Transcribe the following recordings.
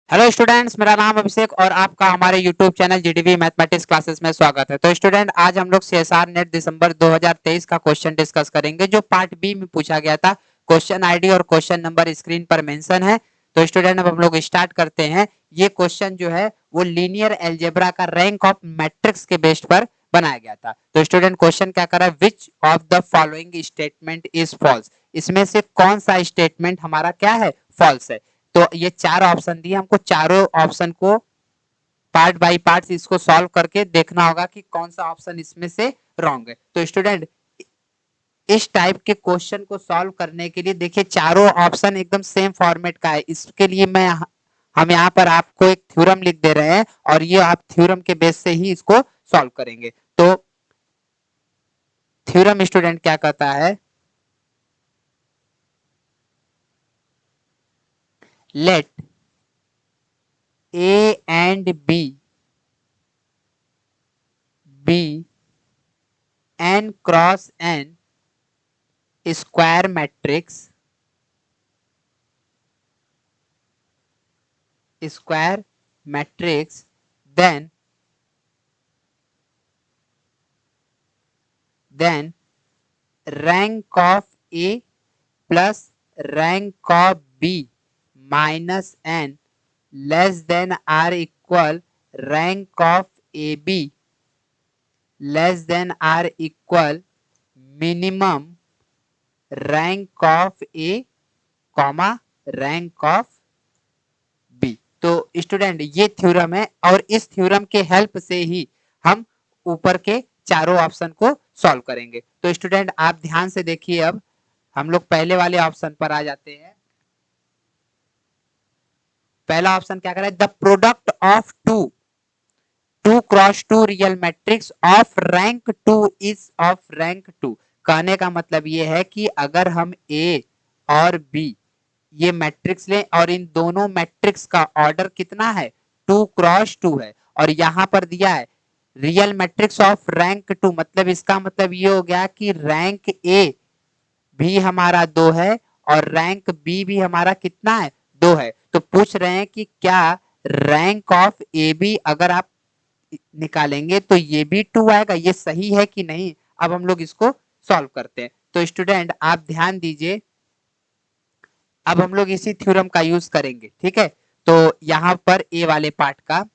Hello students, मेरा नाम अभिषेक और आपका हमारे YouTube channel GDV mathematics classes में स्वागत है। तो स्टूडेंट, आज हम लोग सीएसआर नेट दिसंबर 2023 का क्वेश्चन डिस्कस करेंगे जो पार्ट बी में पूछा गया था। क्वेश्चन आईडी और क्वेश्चन नंबर स्क्रीन पर मेंशन है। तो स्टूडेंट, अब हम लोग स्टार्ट करते हैं। ये क्वेश्चन जो है वो लीनियर एल्जेब्रा का रैंक ऑफ मैट्रिक्स के बेस पर बनाया गया था। तो स्टूडेंट, क्वेश्चन क्या कर रहा है, which of the following statement is false. इसमें से कौन सा स्टेटमेंट हमारा क्या है, फॉल्स है। तो ये चार ऑप्शन दिए हमको, चारों ऑप्शन को पार्ट बाय पार्ट इसको सॉल्व करके देखना होगा कि कौन सा ऑप्शन इसमें से रॉन्ग है। तो स्टूडेंट, इस टाइप के क्वेश्चन को सॉल्व करने के लिए देखिए चारों ऑप्शन एकदम सेम फॉर्मेट का है। इसके लिए हम यहाँ पर आपको एक थ्योरम लिख दे रहे हैं और ये आप थ्योरम के बेस से ही इसको सॉल्व करेंगे। तो थ्योरम स्टूडेंट क्या कहता है, let A and B B n cross n square matrix then rank of A plus rank of B minus n less than or equal rank of AB less than or equal minimum rank of A comma rank of B. तो student, ये theorem है और इस theorem के help से ही हम ऊपर के चारों ऑप्शन को सॉल्व करेंगे। तो स्टूडेंट, आप ध्यान से देखिए, अब हम लोग पहले वाले ऑप्शन पर आ जाते हैं। पहला ऑप्शन क्या कर रहा है, the product of two cross two real matrix of rank two is of rank two. कहने का मतलब ये है कि अगर हम ए और बी ये मैट्रिक्स लें और इन दोनों मैट्रिक्स का ऑर्डर कितना है, 2 क्रॉस 2 है, और यहां पर दिया है रियल मैट्रिक्स ऑफ रैंक 2, मतलब इसका मतलब ये हो गया कि रैंक ए भी हमारा 2 है और रैंक बी भी हमारा कितना है, 2 है। तो पूछ रहे हैं कि क्या रैंक ऑफ ए बी अगर आप निकालेंगे तो ये भी 2 आएगा, ये सही है कि नहीं। अब हम लोग इसको सॉल्व करते हैं। तो स्टूडेंट, आप ध्यान दीजिए, अब हम लोग इसी थ्योरम का यूज करेंगे, ठीक है। तो यहाँ पर ए वाले पार्ट का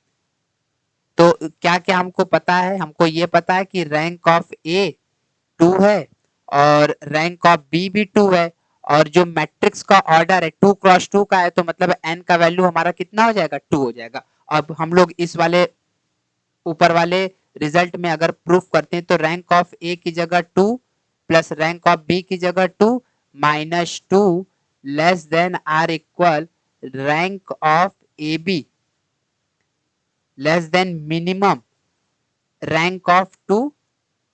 तो क्या क्या हमको पता है, हमको ये पता है कि रैंक ऑफ ए 2 है और रैंक ऑफ बी भी 2 है, और जो मैट्रिक्स का ऑर्डर है 2 क्रॉस 2 का है, तो मतलब एन का वैल्यू हमारा कितना हो जाएगा, 2 हो जाएगा। अब हम लोग इस वाले ऊपर वाले रिजल्ट में अगर प्रूफ करते हैं तो रैंक ऑफ ए की जगह 2 प्लस रैंक ऑफ बी की जगह 2 minus 2 less than or equal rank of A B less than minimum rank of 2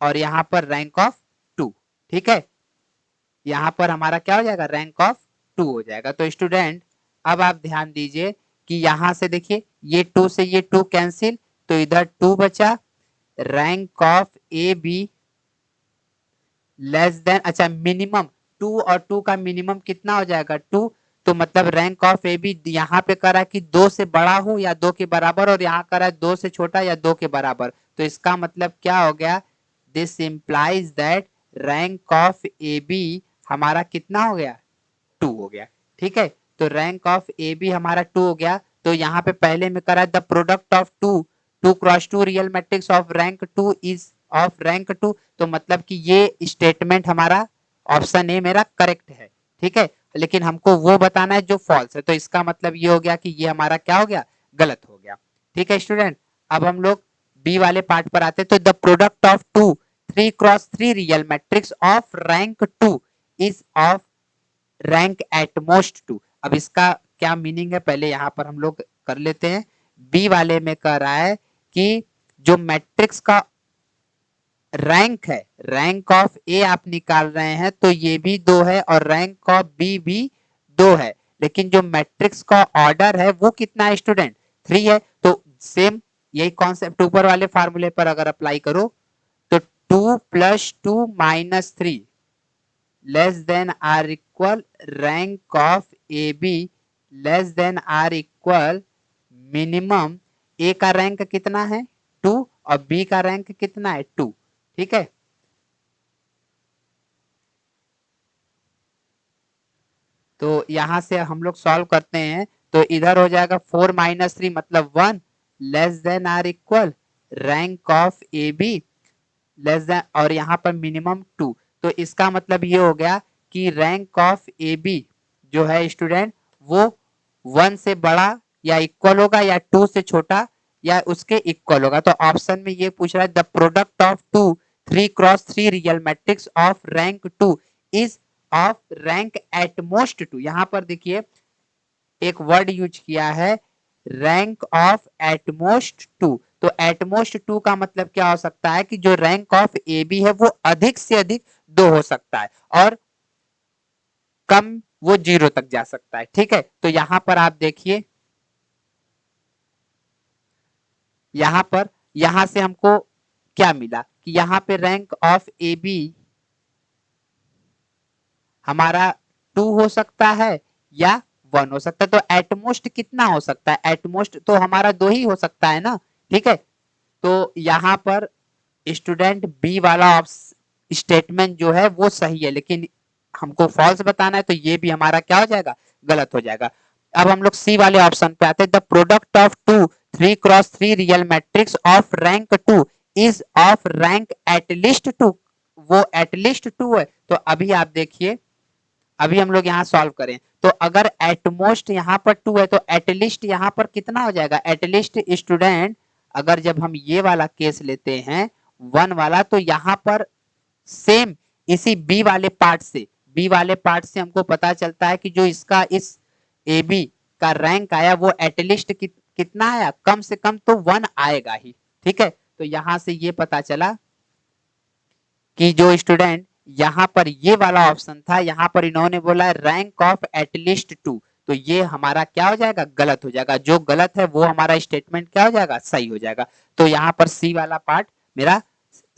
और यहां पर रैंक ऑफ 2, ठीक है। यहां पर हमारा क्या हो जाएगा, रैंक ऑफ 2 हो जाएगा। तो स्टूडेंट, अब आप ध्यान दीजिए कि यहां से देखिए ये 2 से ये 2 कैंसिल, तो इधर 2 बचा, rank of A B less then, अच्छा मिनिमम 2 और 2 का मिनिमम कितना हो जाएगा, 2। तो मतलब रैंक ऑफ ए बी यहाँ पे करा कि 2 से बड़ा हो या 2 के बराबर, और यहाँ करा 2 से छोटा या 2 के बराबर। तो इसका मतलब क्या हो गया, this implies that rank of A B हमारा कितना हो गया, 2 हो गया, ठीक है। तो रैंक ऑफ ए बी हमारा 2 हो गया। तो यहाँ पे पहले में करा the product of two cross two real matrix of rank 2 is of rank 2, तो मतलब कि ये स्टेटमेंट हमारा ऑप्शन ए मेरा करेक्ट है, ठीक है। लेकिन हमको वो बताना है जो फॉल्स है, तो इसका मतलब ये हो गया कि ये हमारा क्या हो गया, गलत हो गया, ठीक है स्टूडेंट। अब हम लोग बी वाले पार्ट पर आते हैं। तो the product of 3 cross 3 real matrix of rank 2 is of rank at most 2। अब इसका क्या मीनिंग है, पहले यहां पर हम लोग कर लेते हैं। बी वाले में कह रहा है कि जो मैट्रिक्स का रैंक है, रैंक ऑफ ए आप निकाल रहे हैं तो ये भी 2 है और रैंक ऑफ बी भी 2 है, लेकिन जो मैट्रिक्स का ऑर्डर है वो कितना है स्टूडेंट, 3 है। तो सेम यही कॉन्सेप्ट ऊपर वाले फार्मूले पर अगर अप्लाई करो तो 2 + 2 - 3 less than or equal rank of A B less than or equal minimum A का रैंक कितना है 2 और बी का रैंक कितना है 2। ठीक है, तो यहां से हम लोग सॉल्व करते हैं तो इधर हो जाएगा 4 माइनस 3 मतलब 1 less than or equal rank of A B less than और यहाँ पर मिनिमम 2। तो इसका मतलब ये हो गया कि रैंक ऑफ ए बी जो है स्टूडेंट वो 1 से बड़ा या इक्वल होगा या 2 से छोटा या उसके इक्वल होगा। तो ऑप्शन में ये पूछ रहा है the product of two 3x3 real matrix of rank 2 is of rank at most 2। यहाँ पर देखिए एक वर्ड यूज किया है रैंक ऑफ एटमोस्ट 2। तो एटमोस्ट 2 का मतलब क्या हो सकता है कि जो रैंक ऑफ ए बी है वो अधिक से अधिक 2 हो सकता है और कम वो 0 तक जा सकता है। ठीक है, तो यहां पर आप देखिए यहां से हमको क्या मिला कि यहाँ पे रैंक ऑफ ए बी हमारा 2 हो सकता है या 1 हो सकता है। तो एटमोस्ट कितना हो सकता है, एटमोस्ट तो हमारा 2 ही हो सकता है ना। ठीक है, तो यहाँ पर स्टूडेंट बी वाला स्टेटमेंट जो है वो सही है, लेकिन हमको फॉल्स बताना है तो ये भी हमारा क्या हो जाएगा, गलत हो जाएगा। अब हम लोग सी वाले ऑप्शन पे आते हैं the product of two 3x3 real matrix of rank 2 is of rank at least 2। वो एटलीस्ट 2 है। तो अभी आप देखिए अभी हम लोग यहाँ सॉल्व करें तो अगर एटमोस्ट यहाँ पर 2 है तो एटलीस्ट यहाँ पर कितना हो जाएगा, एटलीस्ट स्टूडेंट अगर जब हम ये वाला केस लेते हैं 1 वाला तो यहाँ पर सेम इसी बी वाले पार्ट से हमको पता चलता है कि जो इसका इस ए बी का रैंक आया वो एटलीस्ट कितना आया, कम से कम तो 1 आएगा ही। ठीक है, तो यहां से ये पता चला कि जो स्टूडेंट यहाँ पर ये वाला ऑप्शन था यहाँ पर इन्होंने बोला रैंक ऑफ एटलीस्ट 2। तो ये हमारा क्या हो जाएगा, गलत हो जाएगा। जो गलत है वो हमारा स्टेटमेंट क्या हो जाएगा, सही हो जाएगा। तो यहाँ पर सी वाला पार्ट मेरा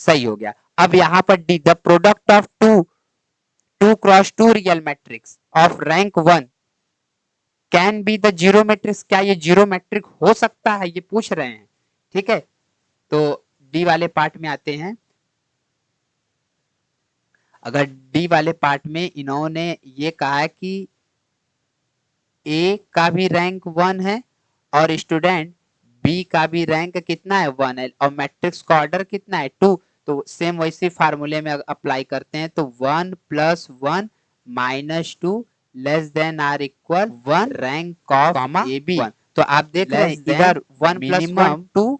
सही हो गया। अब यहाँ पर D the product of 2x2 real matrix of rank 1 can be the zero matrix. क्या ये जीरो मैट्रिक हो सकता है, ये पूछ रहे हैं। ठीक है, तो डी वाले पार्ट में आते हैं। अगर डी वाले पार्ट में इन्होंने ये कहा है कि ए का भी रैंक 1 है और स्टूडेंट बी का भी रैंक कितना है 1 है और मैट्रिक्स का ऑर्डर कितना है 2। तो सेम वैसे फार्मूले में अप्लाई करते हैं तो 1 + 1 - 2 less than or equal 1 rank of A B. तो आप देख रहे हैं इधर 1 + 1 2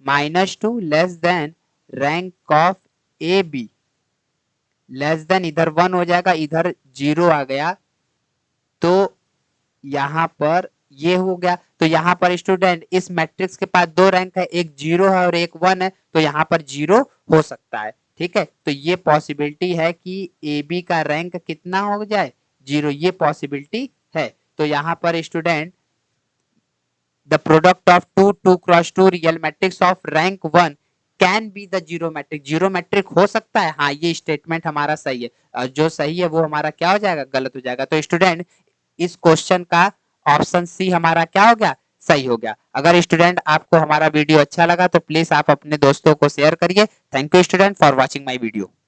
- 2 less then rank of A B less then इधर 1 हो जाएगा, इधर 0 आ गया तो यहाँ पर ये हो गया। तो यहाँ पर स्टूडेंट इस मैट्रिक्स के पास 2 रैंक है, एक 0 है और एक 1 है, तो यहाँ पर 0 हो सकता है। ठीक है, तो ये पॉसिबिलिटी है कि ए बी का रैंक कितना हो जाए 0, ये पॉसिबिलिटी है। तो यहाँ पर student the product of 2x2 real matrix of rank 1 can be the zero matrix. Zero matrix हो सकता है, हाँ ये स्टेटमेंट हमारा सही है। जो सही है वो हमारा क्या हो जाएगा, गलत हो जाएगा। तो स्टूडेंट इस क्वेश्चन का ऑप्शन सी हमारा क्या हो गया, सही हो गया। अगर स्टूडेंट आपको हमारा वीडियो अच्छा लगा तो प्लीज आप अपने दोस्तों को शेयर करिए। Thank you student for watching my video.